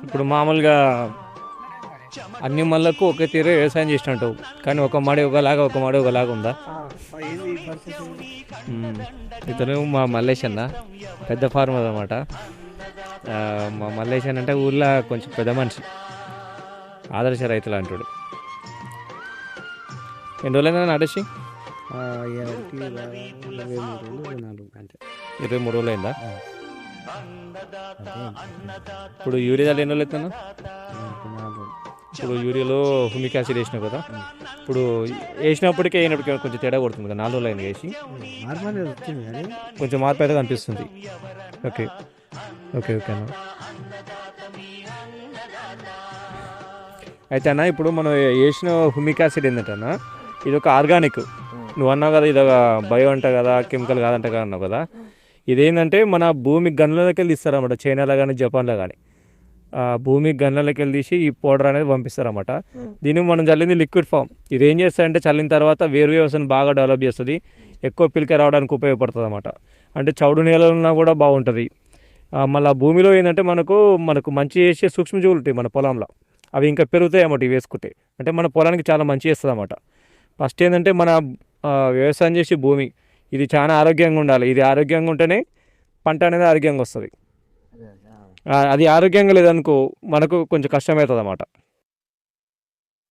ఇప్పుడు మామూలుగా అన్ని మళ్ళకు ఒకే తీరే వ్యవసాయం చేసినట్టు, కానీ ఒక మడి ఒకలాగా ఒక మడి ఒకలాగా ఉందా? ఇతను మా మల్లేష్ అన్న, పెద్ద ఫార్మర్ అనమాట. మా మల్లేష్ అంటే ఊళ్ళో కొంచెం పెద్ద మనిషి, ఆదర్శ రైతులు అంటాడు. ఎన్ని రోజులైనా నడిచి? 23 రోజులు అయిందా? ఇప్పుడు యూరియాలు ఎన్ని రోజులు అవుతున్నా? ఇప్పుడు యూరియాలో హ్యూమిక్ యాసిడ్ వేసినావు కదా, ఇప్పుడు వేసినప్పటికీ అయినప్పటికీ కొంచెం తేడా కొడుతుంది కదా. 4 రోజులు అయింది వేసి, కొంచెం మార్పు అయితే కనిపిస్తుంది. ఓకే ఓకే ఓకే అన్న. అయితే అన్న, ఇప్పుడు మనం వేసిన హ్యూమిక్ యాసిడ్ ఏంటంటే అన్న, ఇది ఒక ఆర్గానిక్. నువ్వు అన్నావు కదా ఇది ఒక బయో అంట కదా, కెమికల్ కాదంట కదా అన్నావు కదా. ఇదేంటంటే మన భూమి గనులకి వెళ్ళి ఇస్తారన్నమాట. చైనాలో కానీ జపాన్లో కానీ భూమి గనులకి వెళ్ళి తీసి ఈ పౌడర్ అనేది పంపిస్తారన్నమాట. దీన్ని మనం చల్లింది లిక్విడ్ ఫామ్. ఇది ఏం చేస్తాయంటే చల్లిన తర్వాత వేరు వ్యవస్థను బాగా డెవలప్ చేస్తుంది, ఎక్కువ పిలిక రావడానికి ఉపయోగపడుతుంది అన్నమాట. అంటే చౌడు నేలలున్నా కూడా బాగుంటుంది. మళ్ళీ భూమిలో ఏంటంటే మనకు మంచి చేసే సూక్ష్మజీవులు ఉంటాయి మన పొలంలో, అవి ఇంకా పెరుగుతాయి అన్నమాట ఇవి వేసుకుంటే. అంటే మన పొలానికి చాలా మంచి చేస్తుంది అన్నమాట. ఫస్ట్ ఏంటంటే మన వ్యవసాయం చేసే భూమి ఇది చాలా ఆరోగ్యంగా ఉండాలి. ఇది ఆరోగ్యంగా ఉంటేనే పంట అనేది ఆరోగ్యంగా వస్తుంది. అది ఆరోగ్యంగా లేదనుకో మనకు కొంచెం కష్టమవుతుంది అన్నమాట.